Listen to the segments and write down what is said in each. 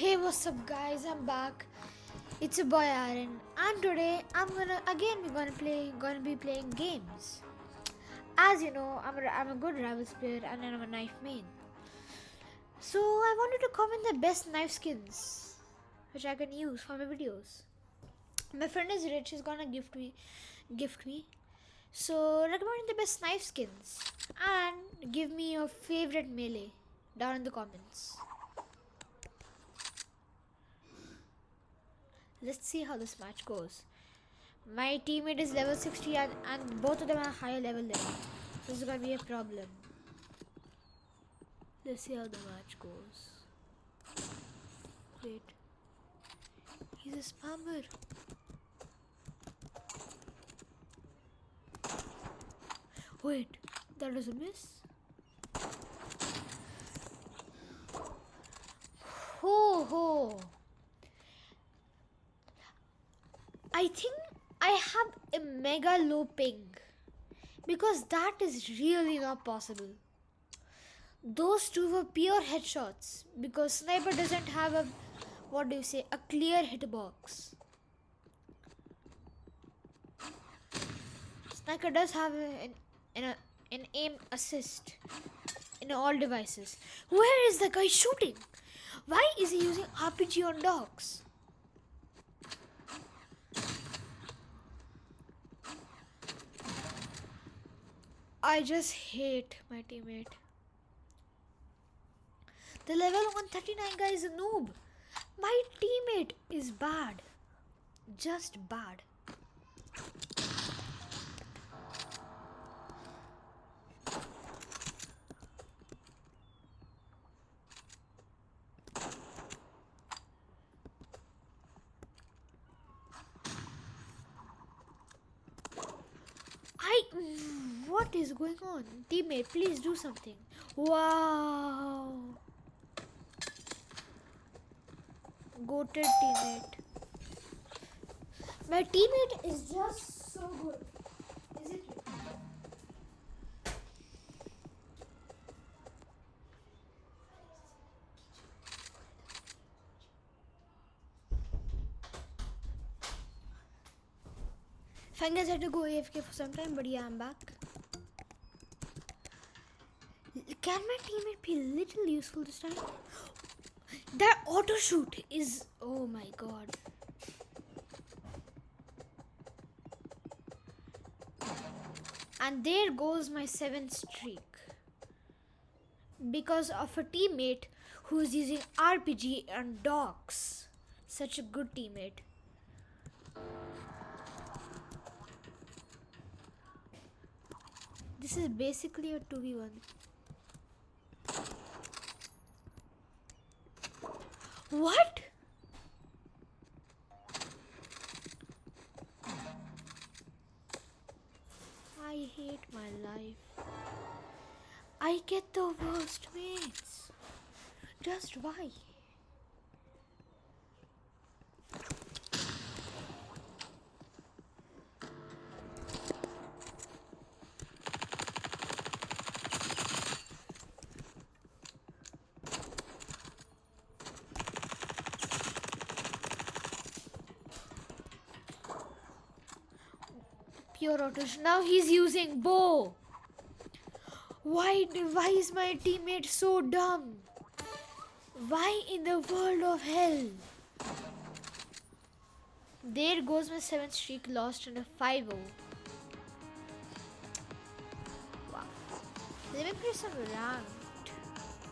Hey, what's up, guys? I'm back. It's your boy Aaron, and today we're gonna be playing games. As you know, I'm a good Rivals player and I'm a knife main. So I wanted to comment the best knife skins which I can use for my videos. My friend is rich. He's gonna gift me. So recommend the best knife skins and give me your favorite melee down in the comments. Let's see how this match goes. My teammate is level 60 and both of them are higher level than me. So this is gonna be a problem. Let's see how the match goes. Wait. He's a spammer. Wait. That was a miss. Ho ho. I think I have a mega low ping. Because that is really not possible. Those two were pure headshots. Because sniper doesn't have a clear hitbox. Sniper does have an aim assist in all devices. Where is the guy shooting? Why is he using RPG on dogs? I just hate my teammate. The level 139 guy is a noob. My teammate is bad. Just bad. What is going on? Teammate, please do something. Wow. Goated teammate. My teammate is just so good. Is it? Fingers had to go AFK for some time, but yeah, I'm back. Can my teammate be a little useful this time? That auto shoot is. Oh my god. And there goes my 7th streak. Because of a teammate who's using RPG and dogs. Such a good teammate. This is basically a 2v1. What? I hate my life. I get the worst mates. Just why? Pure auto. Now he's using bow. Why is my teammate so dumb? Why in the world of hell? There goes my 7th streak lost in a 5-0. Wow. Let me play some ranked.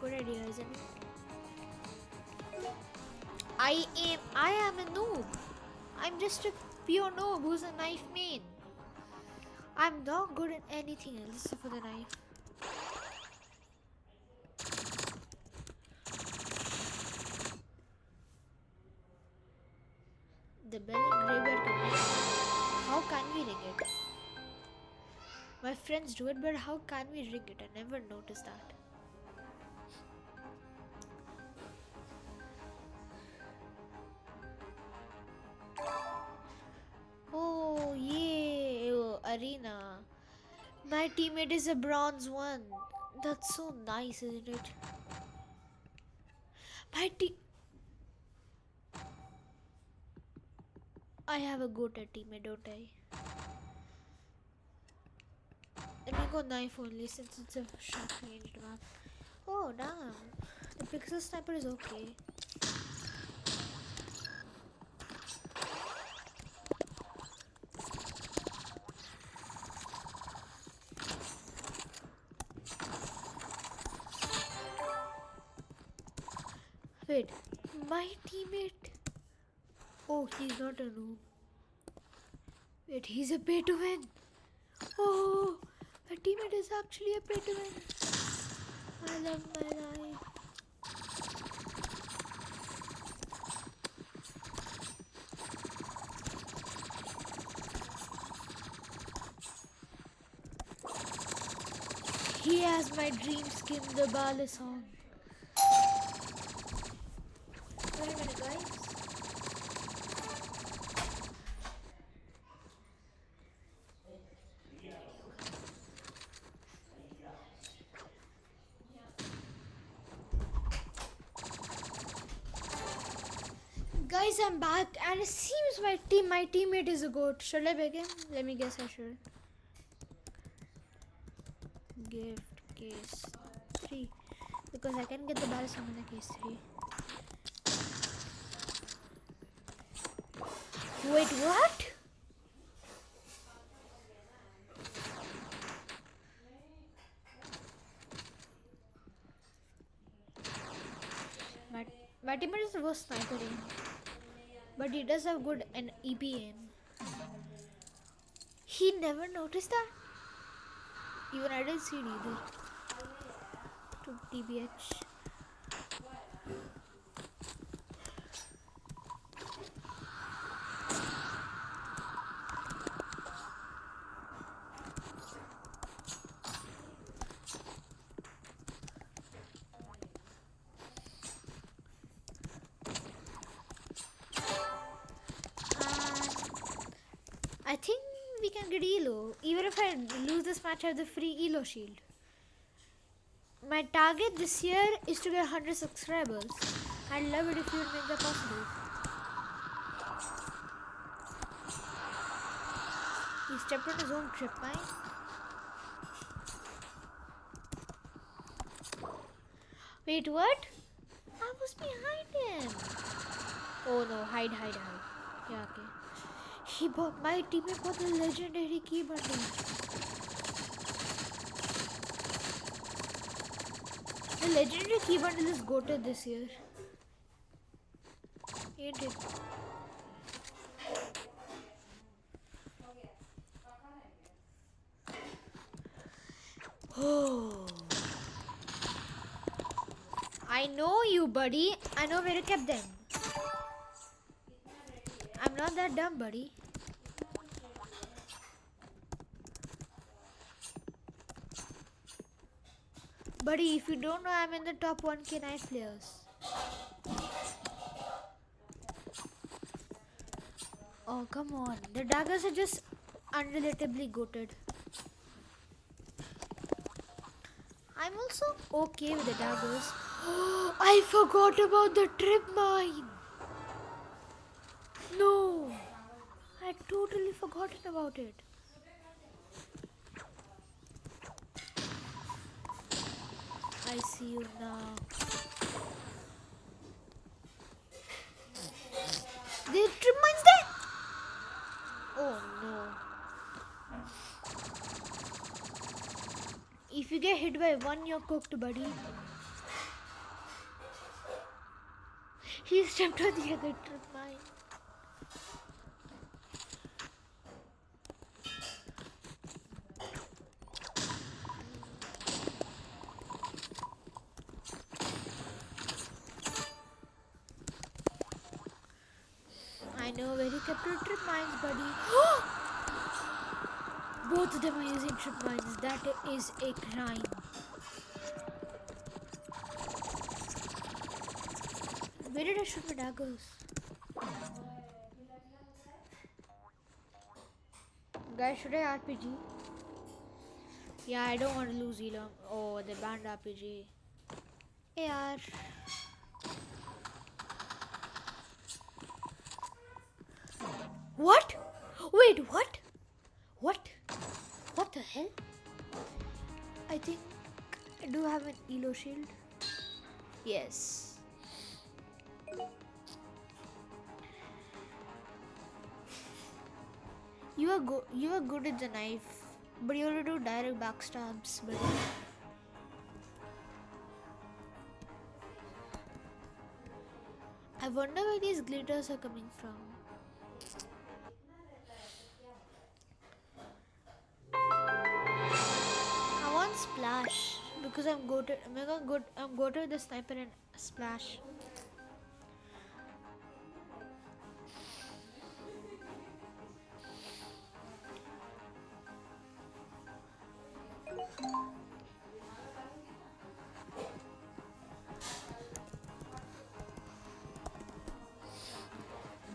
Good idea, isn't it? I am a noob. I'm just a pure noob who's a knife main. I'm not good at anything else except for the knife. The belly graveyard combination. How can we rig it? My friends do it, but how can we rig it? I never noticed that. Oh, yeah, arena. My teammate is a bronze 1. That's so nice, isn't it? My team. I have a goated teammate, don't I? Let me go knife only since it's a sharp ranged map. Oh damn. The pixel sniper is okay. Wait, my teammate. Oh, he's not a noob. Wait, he's a pay to win. Oh, my teammate is actually a pay to win. I love my life. He has my dream skin, the Bala song. Wait a minute, guys. Guys, I'm back, and it seems my teammate is a goat. Should I begin? Let me guess. I should. Gift case 3 because I can get the Bala song in the case 3. Wait, what? My teammate is the worst sniper aim, but he does have good and EP aim. He never noticed that. Even I didn't see it either. To TBH. I think we can get Elo. Even if I lose this match, I have the free Elo shield. My target this year is to get 100 subscribers. I'd love it if you would make that possible. He stepped on his own trip mine. Wait, what? I was behind him. Oh no, hide. Yeah, okay. My teammate bought the legendary key bundle. The legendary key bundle is goated this year. Ain't it? Oh. I know you, buddy. I know where you kept them. I'm not that dumb, buddy. Buddy, if you don't know, I'm in the top 1k knife players. Oh, come on. The daggers are just unrelatably goated. I'm also okay with the daggers. I forgot about the trip mine. No. I totally forgotten about it. I see you now. The trip mine's there. Oh no. If you get hit by one, you're cooked, buddy. He stepped on the other trip mine. I know where he kept your trip mines, buddy. Both of them are using trip mines. That is a crime. Where did I shoot my daggers? Guys, should I RPG? Yeah, I don't want to lose Elam. Oh, they banned RPG. AR. What? Wait, what? What? What the hell? I think I do have an elo shield. Yes. You are good at the knife, but you have to do direct backstabs. But I wonder where these glitters are coming from. I want splash because I'm goated. I'm goated with the sniper and splash.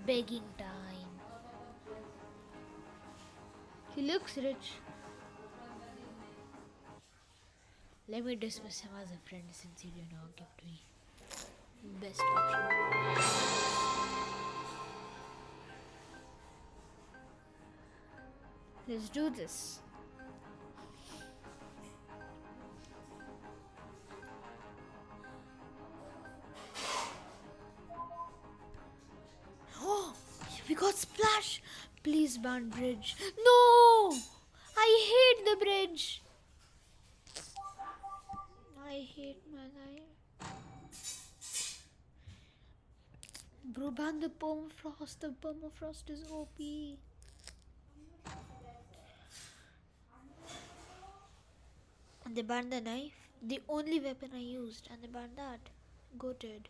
Begging time. He looks rich. Let me dismiss him as a friend since he did not give me best option. Let's do this. Oh, we got splash. Please ban bridge. No! I hate the bridge. I hate my life. Bro, ban the permafrost. The permafrost is OP. And they banned the knife. The only weapon I used. And they banned that. Goated.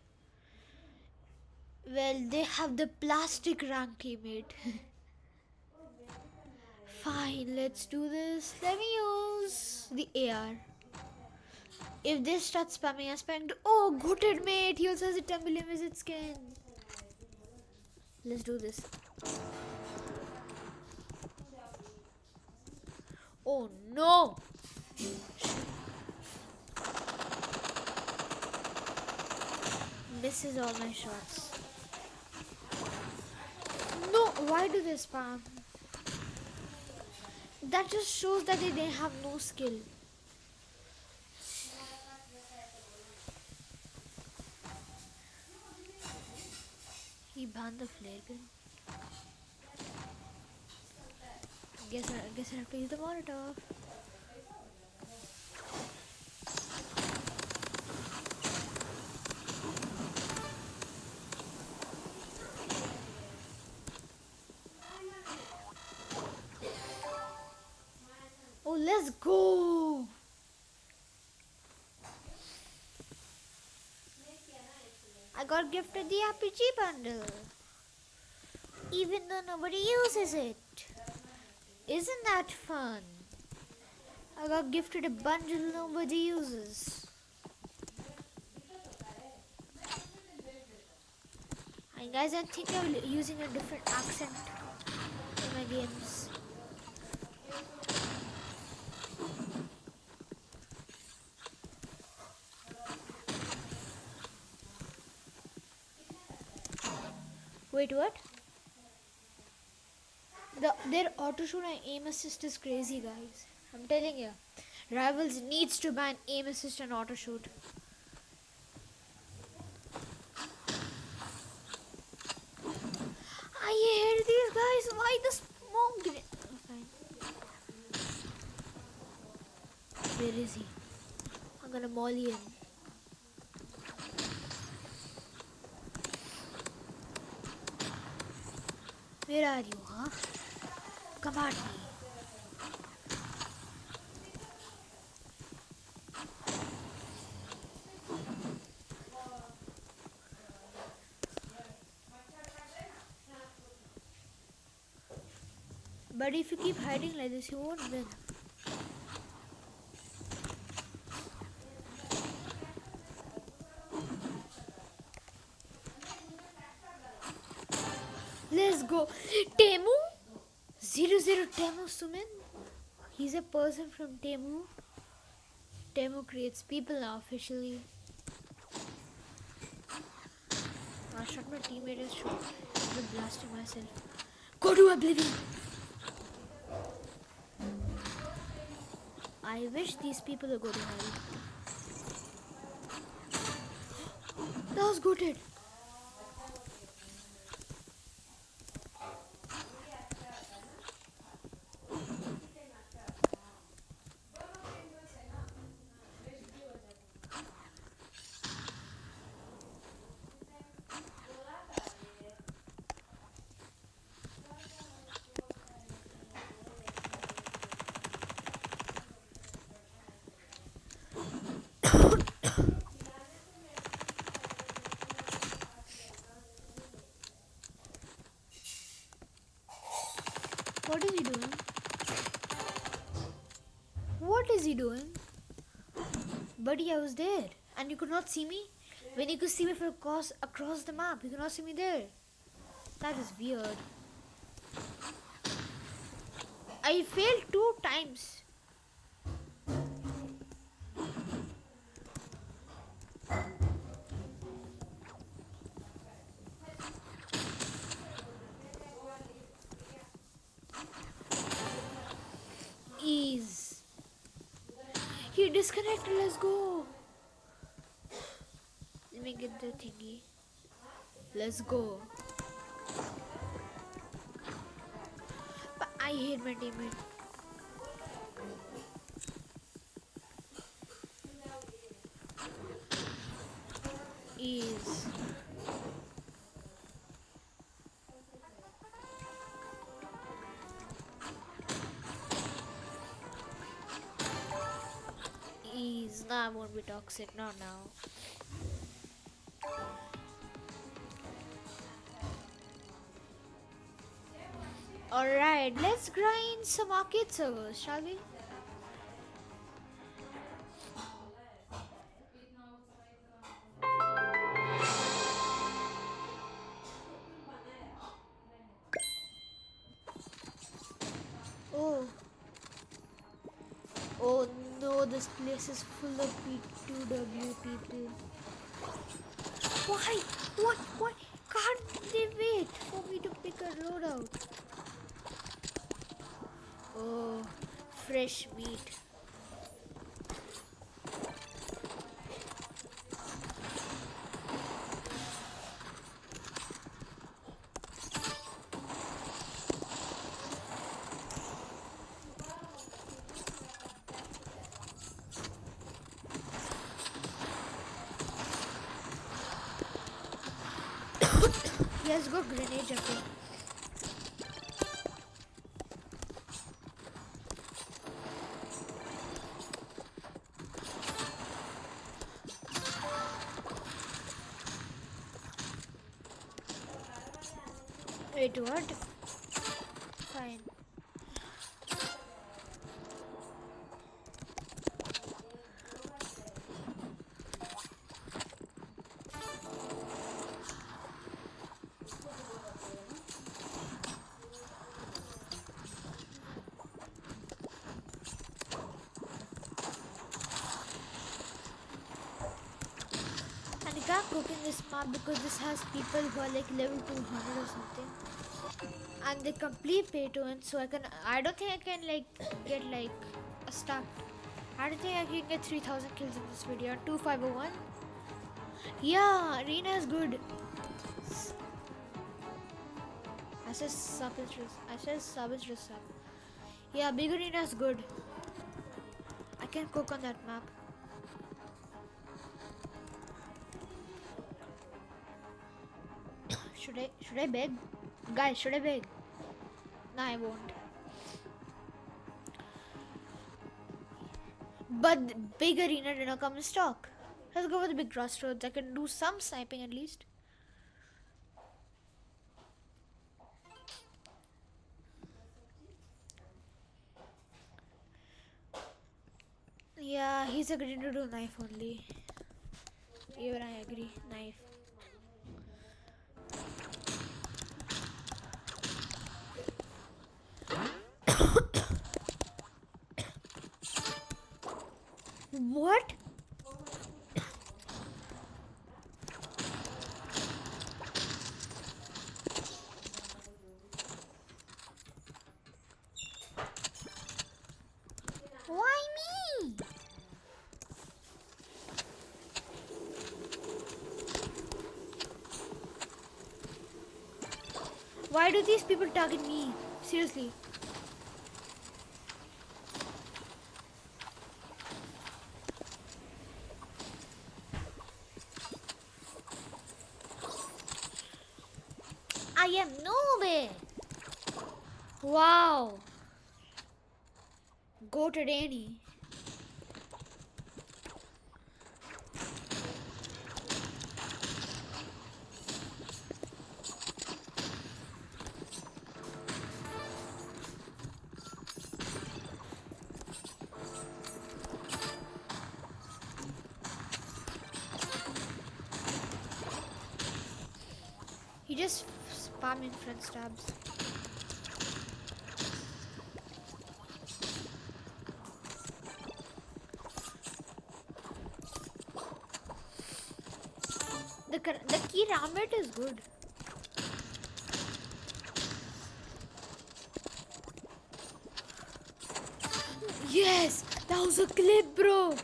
Well, they have the plastic rank teammate. Fine, let's do this. Let me use the AR. If they start spamming, I spanked. Oh, goated mate. He also has a 10 million visit skin. Let's do this. Oh no! Misses all my shots. No, why do they spam? That just shows that they have no skill. He banned the flare gun. Guess I have to use the Molotov. Oh, let's go! I got gifted the RPG bundle. Even though nobody uses it. Isn't that fun? I got gifted a bundle nobody uses. And guys, I think I'm using a different accent in my games. Wait, what? Their auto shoot and aim assist is crazy, guys. I'm telling you. Rivals needs to ban aim assist and auto shoot. I hate these guys. Why the smoke grenade? Where is he? I'm gonna molly him. Where are you, huh? Come at me. But if you keep hiding like this, you won't win. Let's go. Temu? 00 Temu Sumin? He's a person from Temu. Temu creates people now officially. I shot my teammate and shot. I'm blasting myself. Go to oblivion. I wish these people would go to hell. That was goated. What is he doing? What is he doing? Buddy, I was there. And you could not see me? When you could see me from across the map, you could not see me there. That is weird. I failed 2 times. Ease. He disconnected. Let's go. Let me get the thingy. Let's go. But I hate my teammate. Ease. Ease. Nah, I won't be toxic. Not now. Alright, let's grind some arcade servers, shall we? Oh. Oh no, this place is full of P2W people. Why? What? Why can't they wait for me to pick a loadout? Oh, fresh meat. Let's go grenade jumping. Wait, what? Fine. And you can't cook in this map because this has people who are like level 200 or something. And they complete pay to win, so I don't think I can like get like a stack. I don't think I can get 3000 kills in this video. 2501. Yeah, arena is good. I said sub is just sub. Yeah, big arena is good. I can cook on that map. Should I beg? Guys, should I beg? No, I won't. But big arena did not come in stock. Let's go with the big crossroads. I can do some sniping at least. Yeah, he's agreeing to do knife only. Even I agree. Knife. What? Why do these people target me? Seriously. I am noob. Wow. Go to Danny. He just spamming front stabs. The key rammet is good. Yes, that was a clip, bro.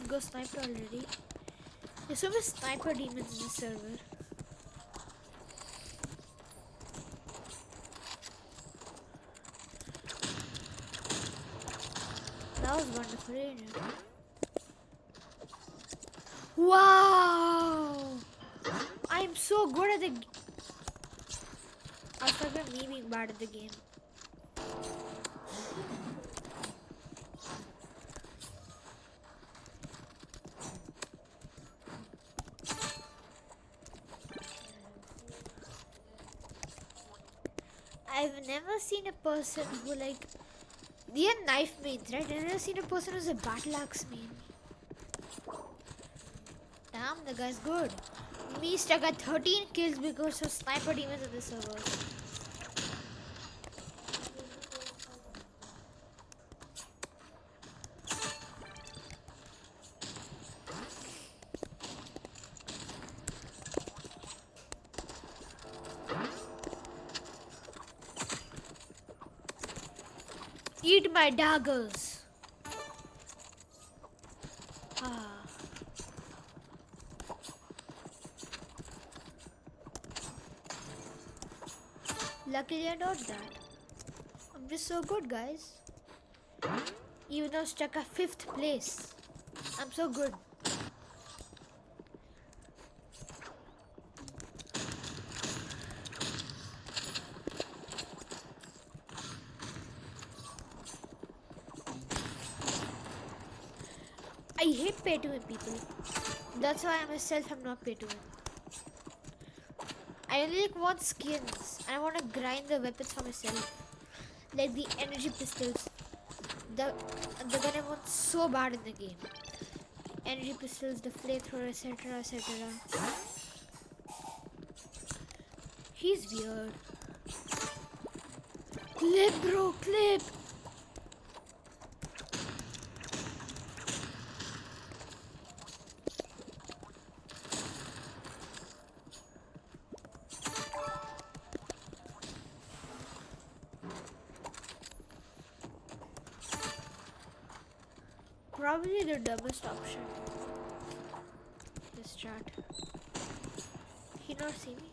He got sniped already. There's so many sniper demons in the server. That was wonderful, isn't it? Wow! I'm so good at the game. I forgot me being bad at the game. I've never seen a person who like they are knife mains, right? I've never seen a person who's a battle axe main. Damn, the guy's good. Me stuck at 13 kills because of sniper demons in the server. Eat my daggers. Ah. Luckily I dodged that. I'm just so good, guys. Even though I stuck at 5th place. I'm so good. I hate pay to win people. That's why I myself am not pay to win. I only want skins. I want to grind the weapons for myself. Like the energy pistols. The gun I want so bad in the game. Energy pistols, the flamethrower, etc, etc. He's weird. Clip, bro, clip. Probably the dumbest option. This chat. He not see me?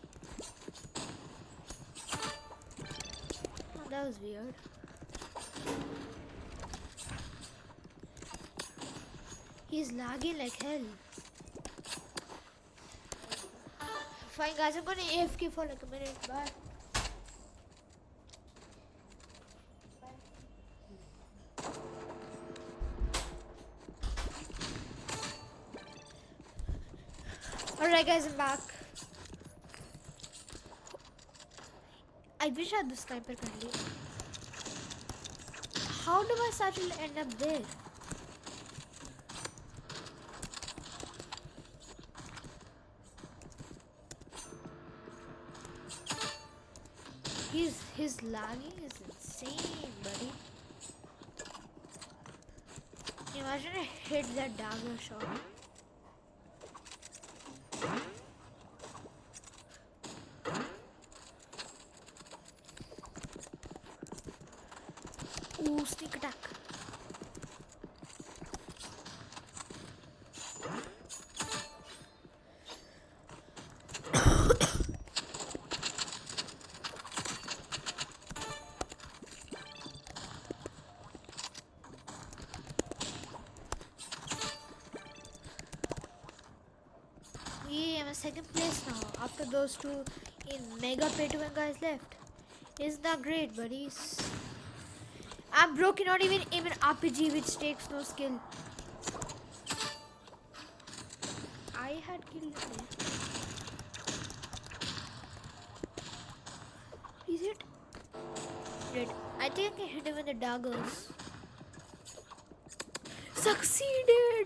Oh, that was weird. He's lagging like hell. Fine guys, I'm gonna AFK for like a minute. Bye. Alright guys, I'm back. I wish I had the sniper currently. How do my satchel end up there? His lagging is insane, buddy. Imagine I hit that dagger shot. Ooh, sneak attack. second place now after those two in Mega Pay to Win guys left. Isn't that great, buddies? I'm broken out even RPG which takes no skill. I had killed him. Is it? Wait, I think I can hit him with the daggers. Succeeded!